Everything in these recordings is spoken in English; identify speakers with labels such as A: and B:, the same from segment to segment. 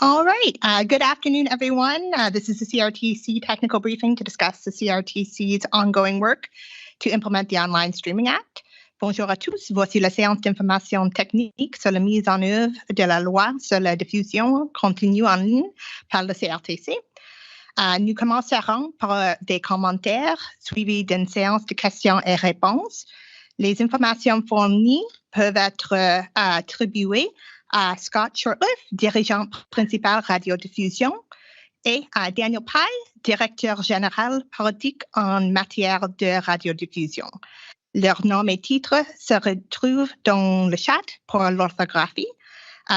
A: All right. Good afternoon, everyone. This is the CRTC technical briefing to discuss the CRTC's ongoing work to implement the Online Streaming Act. Bonjour à tous. Voici la séance d'information technique sur la mise en œuvre de la loi sur la diffusion continue en ligne par le CRTC. Nous commencerons par des commentaires suivis d'une séance de questions et réponses. Les informations fournies peuvent être attribuées à Scott Shortliff, dirigeant principal radiodiffusion, et à Daniel Pye, directeur général politique en matière de radiodiffusion. Leurs noms et titres se retrouvent dans le chat pour l'orthographie.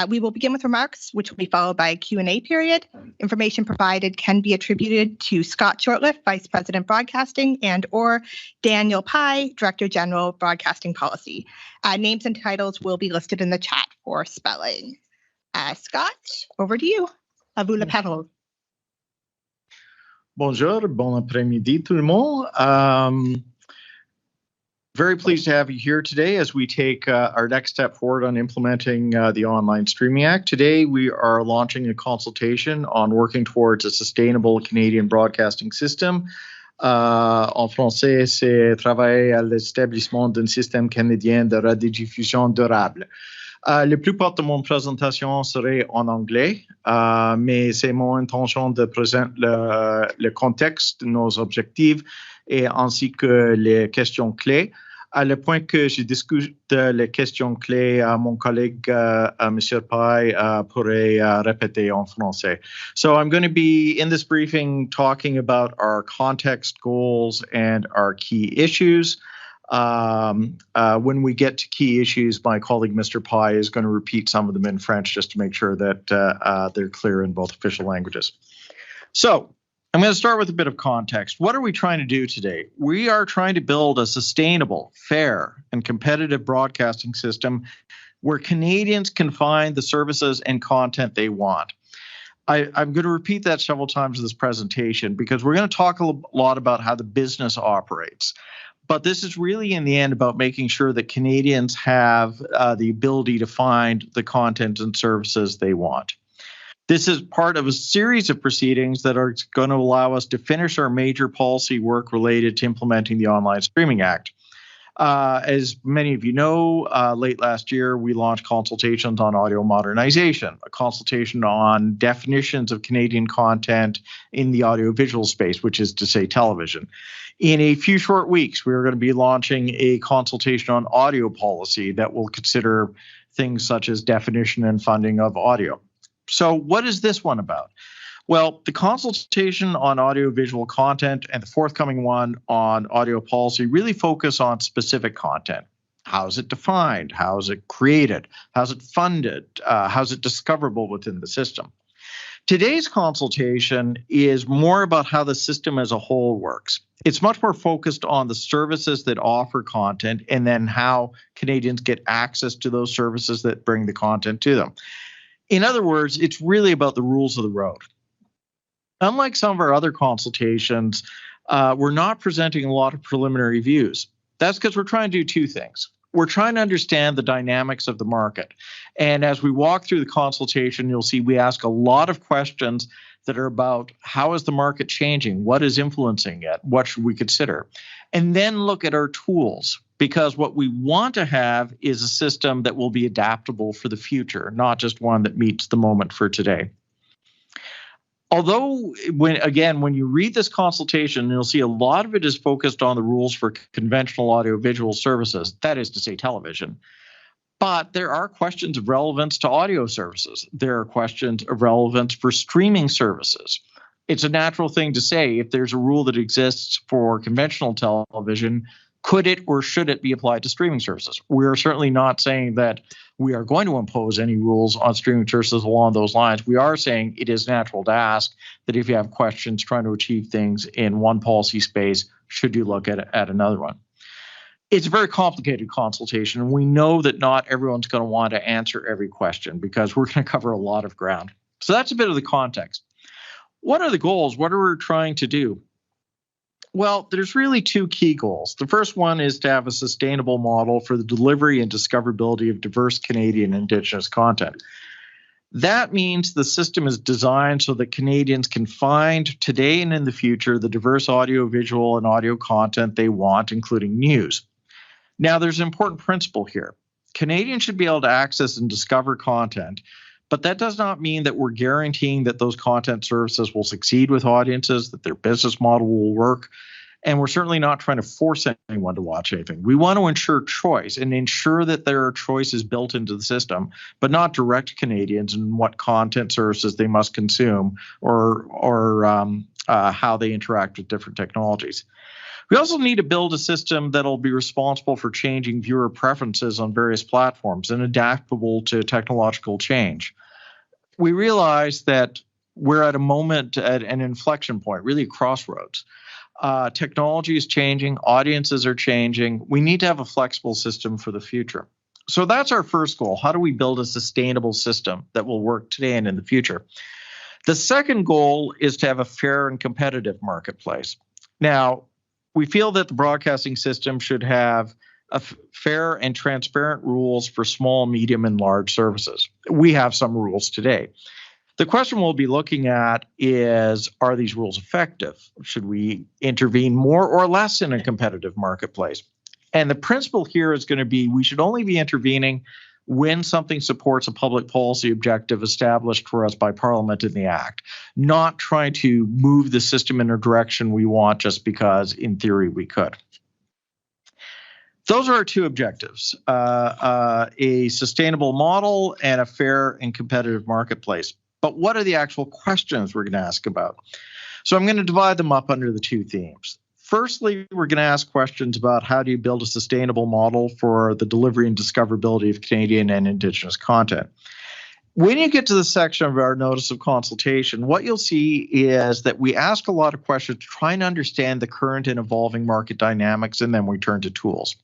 A: We will begin with remarks, which will be followed by a Q&A period. Information provided can be attributed to Scott Shortliff, Vice President Broadcasting, and or Daniel Pye, Director General Broadcasting Policy. Names and titles will be listed in the chat for spelling. Scott, over to you. À vous la parole.
B: Bonjour, bon après-midi tout le monde. Very pleased to have you here today as we take our next step forward on implementing the Online Streaming Act. Today, we are launching a consultation on working towards a sustainable Canadian broadcasting system. En français, c'est travailler à l'établissement d'un système canadien de radiodiffusion durable. La plupart de mon présentation serait en anglais, mais c'est mon intention de présenter le contexte, nos objectifs et ainsi que les questions clés. À le point que je discute les questions clés, mon collègue, M. Pye, pourrait répéter en français. So I'm going to be in this briefing talking about our context, goals, and our key issues. When we get to key issues, my colleague, Mr. Pye, is going to repeat some of them in French just to make sure that they're clear in both official languages. So I'm going to start with a bit of context. What are we trying to do today? We are trying to build a sustainable, fair, and competitive broadcasting system where Canadians can find the services and content they want. I'm going to repeat that several times in this presentation because we're going to talk a lot about how the business operates. But this is really, in the end, about making sure that Canadians have the ability to find the content and services they want. This is part of a series of proceedings that are going to allow us to finish our major policy work related to implementing the Online Streaming Act. As many of you know, late last year, we launched consultations on audio modernization, a consultation on definitions of Canadian content in the audiovisual space, which is to say television. In a few short weeks, we are going to be launching a consultation on audio policy that will consider things such as definition and funding of audio. So what is this one about? Well, the consultation on audiovisual content and the forthcoming one on audio policy really focus on specific content. How is it defined? How is it created? How is it funded? How is it discoverable within the system? Today's consultation is more about how the system as a whole works. It's much more focused on the services that offer content and then how Canadians get access to those services that bring the content to them. In other words, it's really about the rules of the road. Unlike some of our other consultations, we're not presenting a lot of preliminary views. That's because we're trying to do two things. We're trying to understand the dynamics of the market. And as we walk through the consultation, you'll see we ask a lot of questions that are about how is the market changing? What is influencing it? What should we consider? And then look at our tools, because what we want to have is a system that will be adaptable for the future, not just one that meets the moment for today. Although, when you read this consultation, you'll see a lot of it is focused on the rules for conventional audiovisual services, that is to say television. But there are questions of relevance to audio services. There are questions of relevance for streaming services. It's a natural thing to say, if there's a rule that exists for conventional television, could it or should it be applied to streaming services? We're certainly not saying that we are going to impose any rules on streaming services along those lines. We are saying it is natural to ask that if you have questions trying to achieve things in one policy space, should you look at another one? It's a very complicated consultation, and we know that not everyone's going to want to answer every question because we're going to cover a lot of ground. So that's a bit of the context. What are the goals? What are we trying to do? Well, there's really two key goals. The first one is to have a sustainable model for the delivery and discoverability of diverse Canadian Indigenous content. That means the system is designed so that Canadians can find today and in the future the diverse audio-visual and audio content they want, including news. Now, there's an important principle here. Canadians should be able to access and discover content, but that does not mean that we're guaranteeing that those content services will succeed with audiences, that their business model will work. And we're certainly not trying to force anyone to watch anything. We want to ensure choice and ensure that there are choices built into the system, but not direct Canadians in what content services they must consume or how they interact with different technologies. We also need to build a system that'll be responsible for changing viewer preferences on various platforms and adaptable to technological change. We realize that we're at a moment, at an inflection point, really a crossroads. Technology is changing, audiences are changing. We need to have a flexible system for the future. So that's our first goal. How do we build a sustainable system that will work today and in the future? The second goal is to have a fair and competitive marketplace. Now, we feel that the broadcasting system should have fair and transparent rules for small, medium, and large services. We have some rules today. The question we'll be looking at is, are these rules effective? Should we intervene more or less in a competitive marketplace? And the principle here is going to be we should only be intervening when something supports a public policy objective established for us by Parliament in the Act, not trying to move the system in a direction we want just because, in theory, we could. Those are our two objectives, a sustainable model and a fair and competitive marketplace. But what are the actual questions we're going to ask about? So I'm going to divide them up under the two themes. Firstly, we're going to ask questions about how do you build a sustainable model for the delivery and discoverability of Canadian and Indigenous content. When you get to the section of our notice of consultation, what you'll see is that we ask a lot of questions to try and understand the current and evolving market dynamics, and then we turn to tools.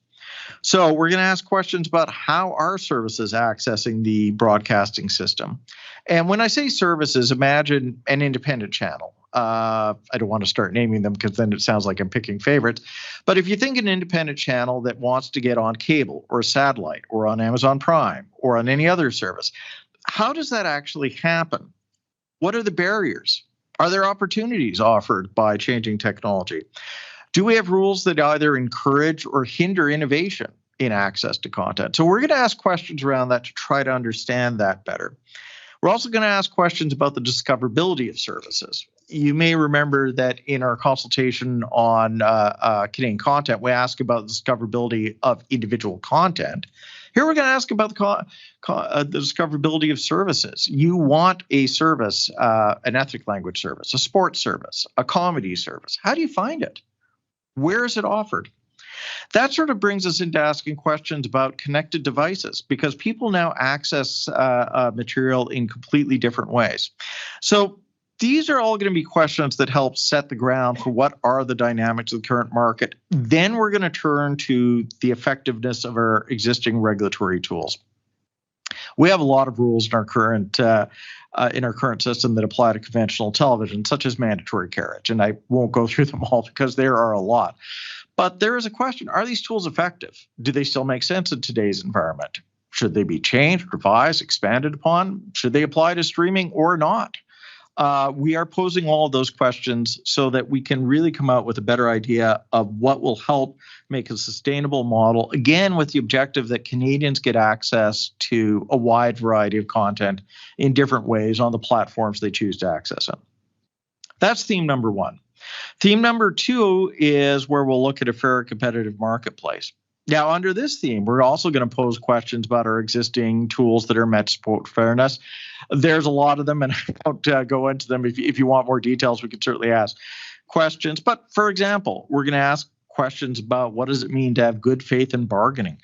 B: So we're going to ask questions about how are services accessing the broadcasting system. And when I say services, imagine an independent channel. I don't want to start naming them because then it sounds like I'm picking favorites. But if you think an independent channel that wants to get on cable or satellite or on Amazon Prime or on any other service, how does that actually happen? What are the barriers? Are there opportunities offered by changing technology? Do we have rules that either encourage or hinder innovation in access to content? So we're going to ask questions around that to try to understand that better. We're also going to ask questions about the discoverability of services. You may remember that in our consultation on Canadian content, we asked about the discoverability of individual content. Here we're going to ask about the discoverability of services. You want a service, an ethnic language service, a sports service, a comedy service. How do you find it? Where is it offered? That sort of brings us into asking questions about connected devices, because people now access material in completely different ways. So these are all going to be questions that help set the ground for what are the dynamics of the current market. Then we're going to turn to the effectiveness of our existing regulatory tools. We have a lot of rules in our current system that apply to conventional television, such as mandatory carriage, and I won't go through them all because there are a lot. But there is a question: are these tools effective? Do they still make sense in today's environment? Should they be changed, revised, expanded upon? Should they apply to streaming or not? We are posing all of those questions so that we can really come out with a better idea of what will help make a sustainable model, again, with the objective that Canadians get access to a wide variety of content in different ways on the platforms they choose to access it. That's theme number one. Theme number two is where we'll look at a fair competitive marketplace. Now, under this theme, we're also going to pose questions about our existing tools that are meant to support fairness. There's a lot of them, and I won't go into them. If you want more details, we can certainly ask questions. But for example, we're going to ask questions about what does it mean to have good faith in bargaining?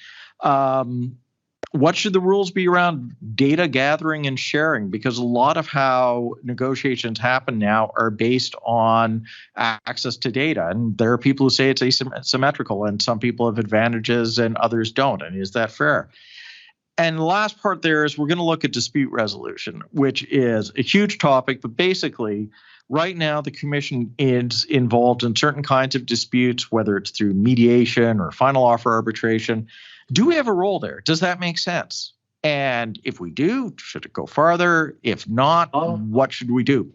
B: What should the rules be around data gathering and sharing? Because a lot of how negotiations happen now are based on access to data. And there are people who say it's asymmetrical, and some people have advantages and others don't. And is that fair? And the last part there is we're going to look at dispute resolution, which is a huge topic. But basically, right now, the Commission is involved in certain kinds of disputes, whether it's through mediation or final offer arbitration. Do we have a role there? Does that make sense? And if we do, should it go farther? If not, what should we do?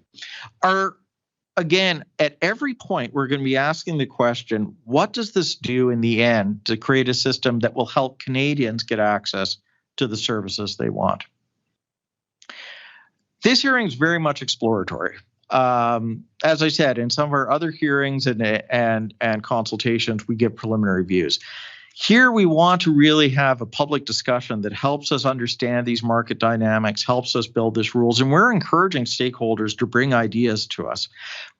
B: Again, at every point, we're going to be asking the question, what does this do in the end to create a system that will help Canadians get access to the services they want? This hearing is very much exploratory. As I said, in some of our other hearings and consultations, we give preliminary views. Here, we want to really have a public discussion that helps us understand these market dynamics, helps us build these rules, and we're encouraging stakeholders to bring ideas to us.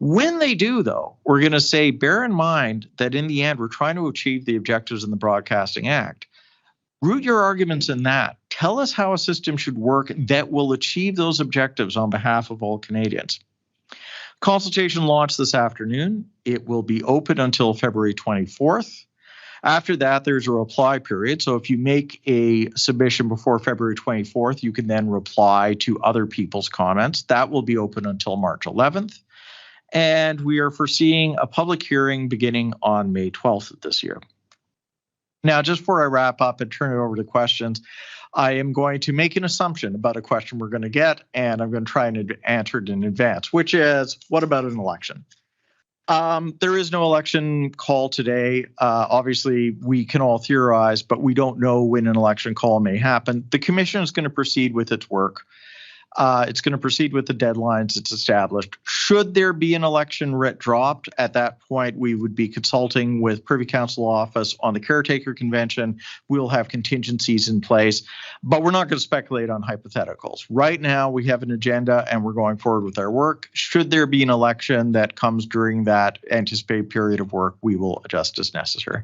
B: When they do, though, we're going to say, bear in mind that in the end, we're trying to achieve the objectives in the Broadcasting Act. Root your arguments in that. Tell us how a system should work that will achieve those objectives on behalf of all Canadians. Consultation launched this afternoon. It will be open until February 24th. After that, there's a reply period. So if you make a submission before February 24th, you can then reply to other people's comments. That will be open until March 11th. And we are foreseeing a public hearing beginning on May 12th of this year. Now, just before I wrap up and turn it over to questions, I am going to make an assumption about a question we're going to get, and I'm going to try and answer it in advance, which is, what about an election? There is no election call today. Obviously, we can all theorize, but we don't know when an election call may happen. The Commission is going to proceed with its work. It's going to proceed with the deadlines it's established. Should there be an election writ dropped, at that point, we would be consulting with Privy Council Office on the Caretaker Convention. We'll have contingencies in place, but we're not going to speculate on hypotheticals. Right now, we have an agenda and we're going forward with our work. Should there be an election that comes during that anticipated period of work, we will adjust as necessary.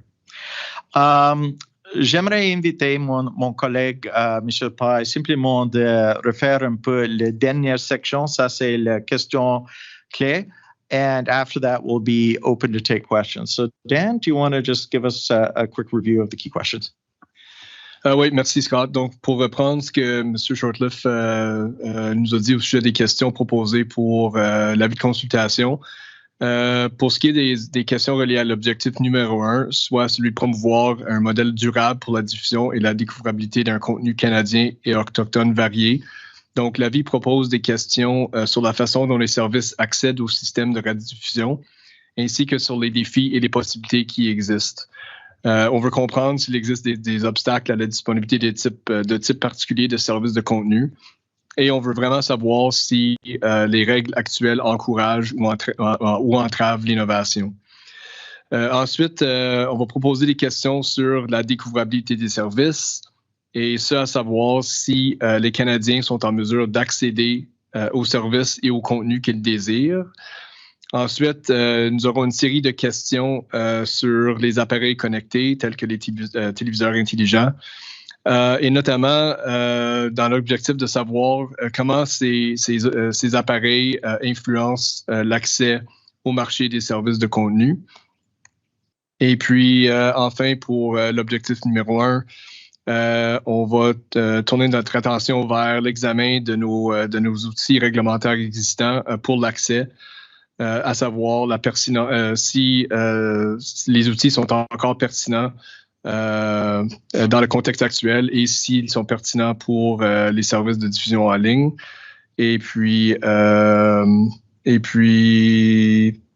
B: J'aimerais inviter mon collègue, M. Pai, simplement de refaire un peu la dernière section. Ça, c'est la question clé. And after that, we'll be open to take questions. So, Dan, do you want to just give us a quick review of the key questions?
C: Oui, merci, Scott. Donc, pour reprendre ce que M. Shortliff nous a dit au sujet des questions proposées pour l'avis de consultation, pour ce qui est des questions reliées à l'objectif numéro 1, soit celui de promouvoir un modèle durable pour la diffusion et la découvrabilité d'un contenu canadien et autochtone varié. Donc, l'avis propose des questions sur la façon dont les services accèdent au système de radiodiffusion, ainsi que sur les défis et les possibilités qui existent. On veut comprendre s'il existe des obstacles à la disponibilité de types particuliers de services de contenu. Et on veut vraiment savoir si les règles actuelles encouragent ou entravent l'innovation. Ensuite, on va proposer des questions sur la découvrabilité des services et ce, à savoir si les Canadiens sont en mesure d'accéder aux services et aux contenus qu'ils désirent. Ensuite, nous aurons une série de questions sur les appareils connectés tels que les téléviseurs intelligents. Et notamment dans l'objectif de savoir comment ces appareils influencent l'accès au marché des services de contenu. Et puis, enfin, pour l'objectif numéro 1, on va tourner notre attention vers l'examen de nos outils réglementaires existants pour l'accès, à savoir si les outils sont encore pertinents dans le contexte actuel et s'ils sont pertinents pour les services de diffusion en ligne. Et puis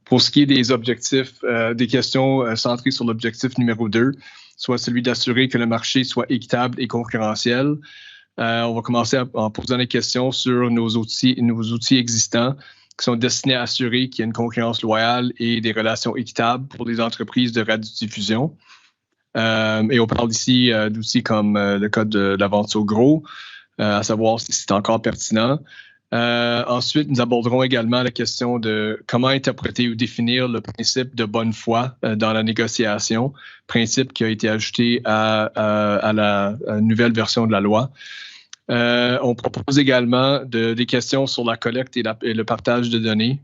C: pour ce qui est des objectifs, des questions centrées sur l'objectif numéro 2, soit celui d'assurer que le marché soit équitable et concurrentiel. On va commencer en posant des questions sur nos outils existants qui sont destinés à assurer qu'il y a une concurrence loyale et des relations équitables pour les entreprises de radiodiffusion. Et on parle ici d'outils comme le code de la vente au gros, à savoir si c'est encore pertinent. Ensuite, nous aborderons également la question de comment interpréter ou définir le principe de bonne foi dans la négociation, principe qui a été ajouté à la nouvelle version de la loi. On propose également des questions sur la collecte et le partage de données,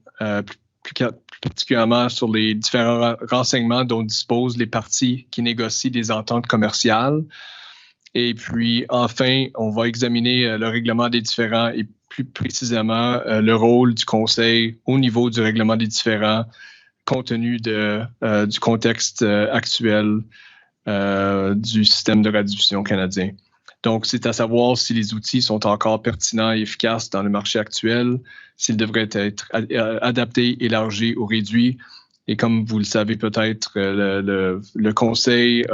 C: plus particulièrement sur les différents renseignements dont disposent les parties qui négocient des ententes commerciales. Et puis, enfin, on va examiner le règlement des différends et plus précisément le rôle du Conseil au niveau du règlement des différends compte tenu du contexte actuel du système de radiodiffusion canadien. Donc, c'est à savoir si les outils sont encore pertinents et efficaces dans le marché actuel, s'ils devraient être adaptés, élargis ou réduits. Et comme vous le savez peut-être, le conseil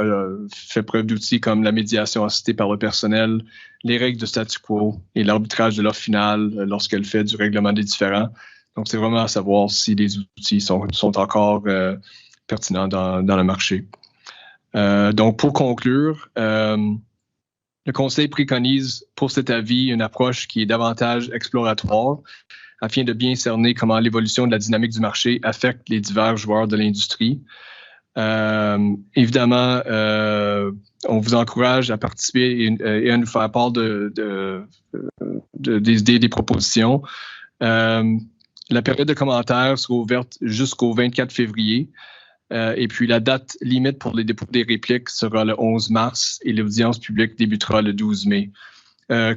C: fait preuve d'outils comme la médiation assistée par le personnel, les règles de statu quo et l'arbitrage de l'offre finale lorsqu'elle fait du règlement des différends. Donc, c'est vraiment à savoir si les outils sont encore pertinents dans le marché. Donc, pour conclure, le Conseil préconise pour cet avis une approche qui est davantage exploratoire afin de bien cerner comment l'évolution de la dynamique du marché affecte les divers joueurs de l'industrie. Évidemment, on vous encourage à participer et à nous faire part des idées, des propositions. La période de commentaires sera ouverte jusqu'au 24 février. Et puis, la date limite pour les dépôts des répliques sera le 11 mars et l'audience publique débutera le 12 mai.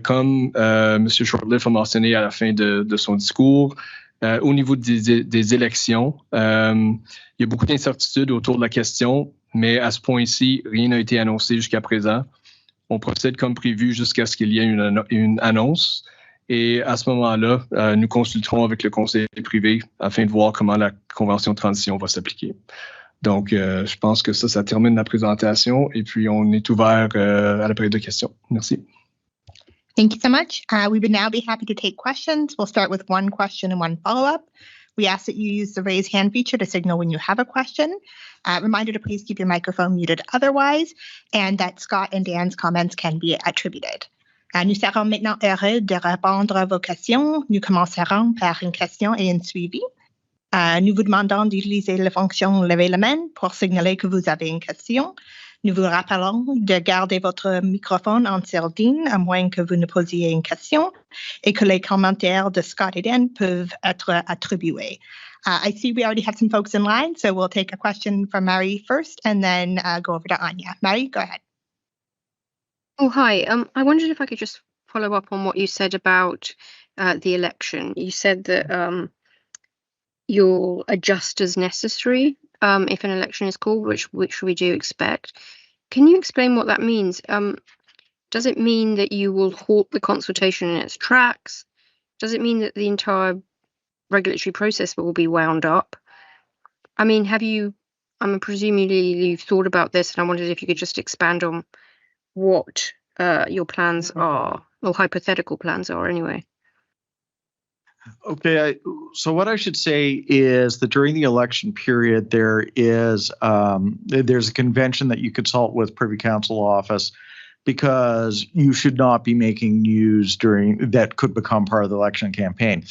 C: Comme M. Shortliff a mentionné à la fin de son discours, au niveau des élections, il y a beaucoup d'incertitudes autour de la question, mais à ce point-ci, rien n'a été annoncé jusqu'à présent. On procède comme prévu jusqu'à ce qu'il y ait une annonce. Et à ce moment-là, nous consulterons avec le conseil privé afin de voir comment la convention de transition va s'appliquer. Donc, je pense que ça termine la présentation et puis on est ouvert à la période de questions. Merci.
A: Thank you so much. We would now be happy to take questions. We'll start with one question and one follow-up. We ask that you use the raise hand feature to signal when you have a question. Reminder to please keep your microphone muted otherwise, and that Scott and Dan's comments can be attributed. Nous serons maintenant heureux de répondre à vos questions. Nous commencerons par une question et un suivi. Nous vous demandons d'utiliser la fonction « Lever la main » pour signaler que vous avez une question. Nous vous rappelons de garder votre microphone en sourdine à moins que vous ne posiez une question et que les commentaires de Scott et Dan peuvent être attribués. I see we already have some folks in line, so we'll take a question from Mary first and then go over to Anya. Mary, go ahead.
D: Oh, hi. I wondered if I could just follow up on what you said about the election. You said that you'll adjust as necessary if an election is called, which we do expect. Can you explain what that means? Does it mean that you will halt the consultation in its tracks? Does it mean that the entire regulatory process will be wound up? I mean, presumably you've thought about this, and I wondered if you could just expand on what your plans are, or hypothetical plans are anyway.
B: Okay, so what I should say is that during the election period, there's a convention that you consult with Privy Council office because you should not be making news that could become part of the election campaign.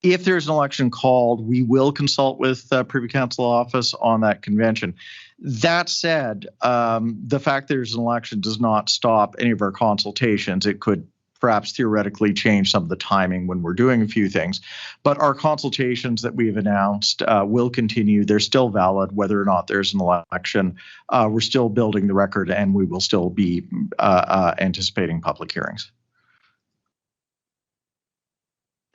B: If there's an election called, we will consult with Privy Council office on that convention. That said, the fact there's an election does not stop any of our consultations. It could perhaps theoretically change some of the timing when we're doing a few things. But our consultations that we've announced will continue. They're still valid whether or not there's an election. We're still building the record, and we will still be anticipating public hearings.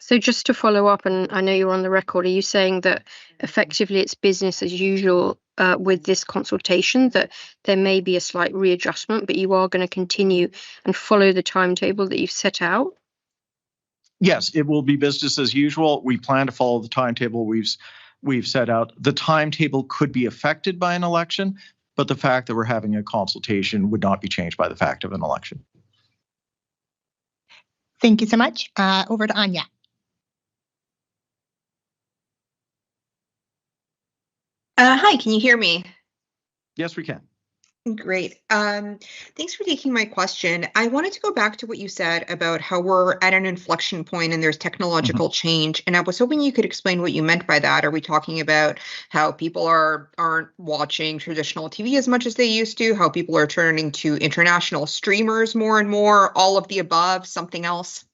D: So just to follow up, and I know you're on the record, are you saying that effectively it's business as usual with this consultation, that there may be a slight readjustment, but you are going to continue and follow the timetable that you've set out?
B: Yes, it will be business as usual. We plan to follow the timetable we've set out. The timetable could be affected by an election, but the fact that we're having a consultation would not be changed by the fact of an election.
A: Thank you so much. Over to Anya.
E: Hi, can you hear me?
B: Yes, we can.
E: Great. Thanks for taking my question. I wanted to go back to what you said about how we're at an inflection point and there's technological change. And I was hoping you could explain what you meant by that. Are we talking about how people aren't watching traditional TV as much as they used to, how people are turning to international streamers more and more, all of the above, something else?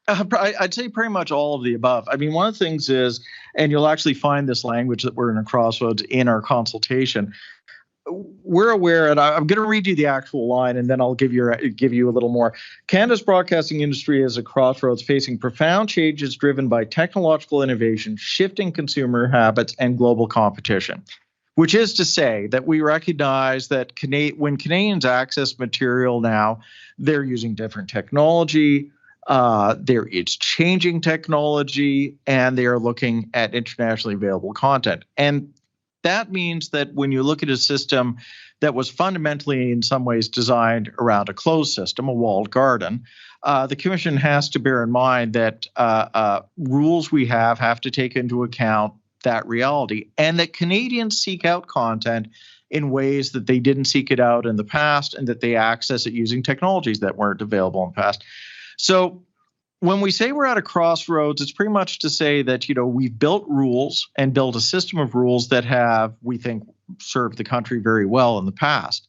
B: I'd say pretty much all of the above. I mean, one of the things is, and you'll actually find this language that we're in a crossroads in our consultation. We're aware, and I'm going to read you the actual line, and then I'll give you a little more. Canada's broadcasting industry is a crossroads facing profound changes driven by technological innovation, shifting consumer habits, and global competition. which is to say that we recognize that when Canadians access material now, they're using different technology. It's changing technology, and they are looking at internationally available content. And that means that when you look at a system that was fundamentally in some ways designed around a closed system, a walled garden, the Commission has to bear in mind that rules we have to take into account that reality, and that Canadians seek out content in ways that they didn't seek it out in the past, and that they access it using technologies that weren't available in the past. So when we say we're at a crossroads, it's pretty much to say that, we've built rules and built a system of rules that have, we think, served the country very well in the past.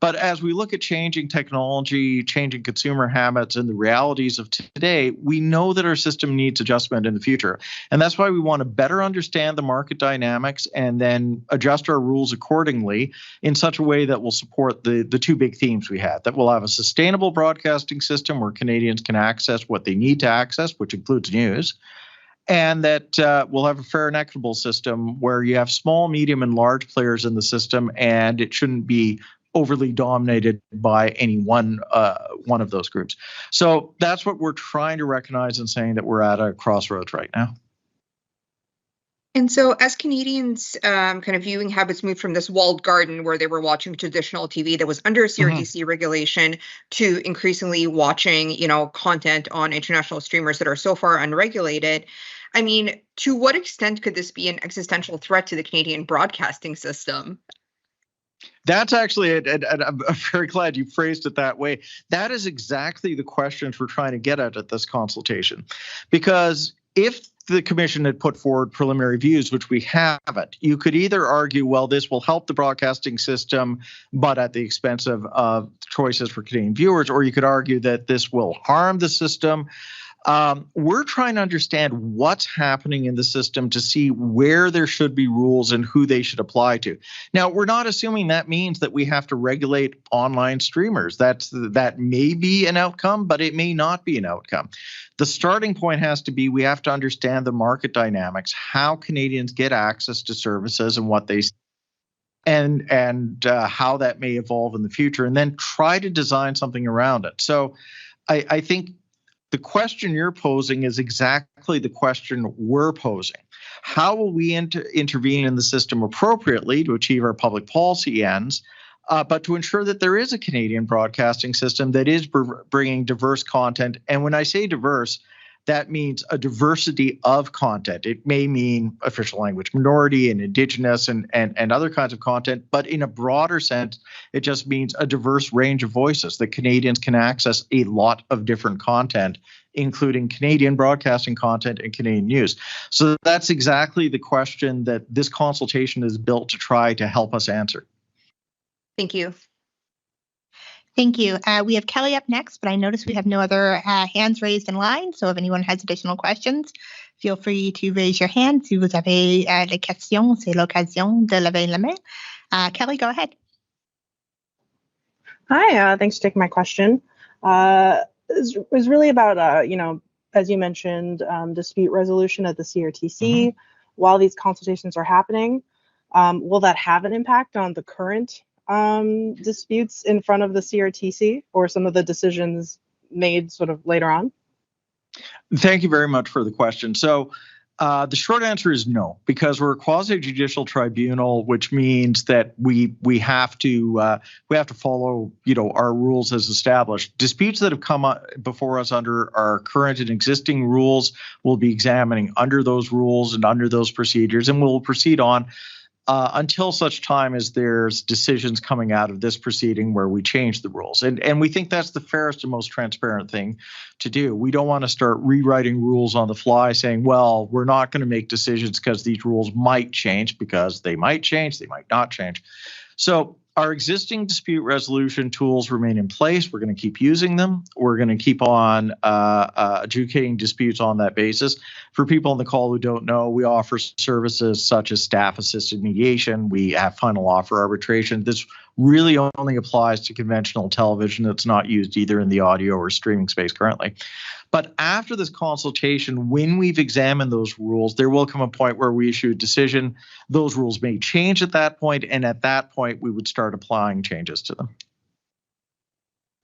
B: But as we look at changing technology, changing consumer habits, and the realities of today, we know that our system needs adjustment in the future. And that's why we want to better understand the market dynamics and then adjust our rules accordingly in such a way that will support the two big themes we had, that we'll have a sustainable broadcasting system where Canadians can access what they need to access, which includes news, and that we'll have a fair and equitable system where you have small, medium, and large players in the system, and it shouldn't be overly dominated by any one of those groups. So that's what we're trying to recognize in saying that we're at a crossroads right now.
E: And so as Canadians kind of viewing habits move from this walled garden where they were watching traditional TV that was under CRTC regulation to increasingly watching, content on international streamers that are so far unregulated, I mean, to what extent could this be an existential threat to the Canadian broadcasting system?
B: That's actually, and I'm very glad you phrased it that way. That is exactly the questions we're trying to get at this consultation. Because if the Commission had put forward preliminary views, which we haven't, you could either argue, well, this will help the broadcasting system, but at the expense of choices for Canadian viewers, or you could argue that this will harm the system. We're trying to understand what's happening in the system to see where there should be rules and who they should apply to. Now, we're not assuming that means that we have to regulate online streamers. That may be an outcome, but it may not be an outcome. The starting point has to be we have to understand the market dynamics, how Canadians get access to services and what they and how that may evolve in the future, and then try to design something around it. So I think the question you're posing is exactly the question we're posing. How will we intervene in the system appropriately to achieve our public policy ends, but to ensure that there is a Canadian broadcasting system that is bringing diverse content? And when I say diverse, that means a diversity of content. It may mean official language minority and Indigenous and other kinds of content, but in a broader sense, it just means a diverse range of voices that Canadians can access a lot of different content, including Canadian broadcasting content and Canadian news. So that's exactly the question that this consultation is built to try to help us answer.
E: Thank you.
A: Thank you. We have Kelly up next, but I notice we have no other hands raised in line. So if anyone has additional questions, feel free to raise your hand. Si vous avez des questions, c'est l'occasion de lever la main. Kelly, go ahead.
F: Hi, thanks for taking my question. It was really about, as you mentioned, dispute resolution at the CRTC. While these consultations are happening, will that have an impact on the current disputes in front of the CRTC or some of the decisions made sort of later on?
B: Thank you very much for the question. So the short answer is no, because we're a quasi-judicial tribunal, which means that we have to follow our rules as established. Disputes that have come up before us under our current and existing rules, we'll be examining under those rules and under those procedures, and we'll proceed on until such time as there's decisions coming out of this proceeding where we change the rules. And we think that's the fairest and most transparent thing to do. We don't want to start rewriting rules on the fly saying, well, we're not going to make decisions because these rules might change, because they might change, they might not change. So our existing dispute resolution tools remain in place. We're going to keep using them. We're going to keep on adjudicating disputes on that basis. For people on the call who don't know, we offer services such as staff-assisted mediation. We have final offer arbitration. This really only applies to conventional television. It's not used either in the audio or streaming space currently. But after this consultation, when we've examined those rules, there will come a point where we issue a decision. Those rules may change at that point, and at that point, we would start applying changes to them.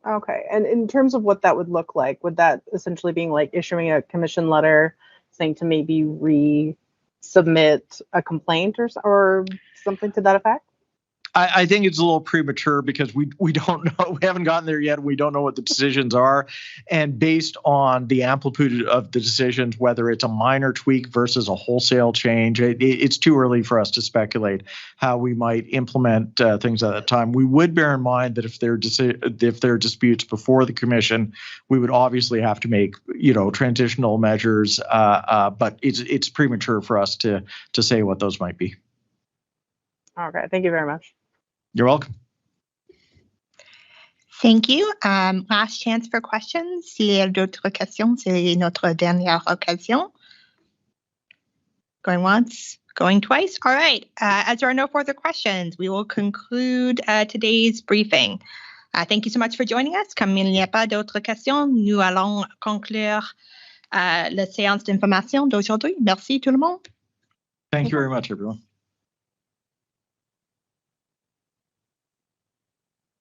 F: Okay. And in terms of what that would look like, would that essentially being like issuing a commission letter saying to maybe resubmit a complaint or something to that effect?
B: I think it's a little premature because we don't know. We haven't gotten there yet. We don't know what the decisions are. And based on the amplitude of the decisions, whether it's a minor tweak versus a wholesale change, it's too early for us to speculate how we might implement things at that time. We would bear in mind that if there are disputes before the commission, we would obviously have to make transitional measures. But it's premature for us to say what those might be.
F: Okay. Thank you very much.
B: You're welcome.
A: Thank you. Last chance for questions. S'il y a d'autres questions, c'est notre dernière occasion. Going once, going twice. All right. As there are no further questions, we will conclude today's briefing. Thank you so much for joining us. Comme il n'y a pas d'autres questions, nous allons conclure la séance d'information d'aujourd'hui. Merci tout le monde.
B: Thank you very much, everyone.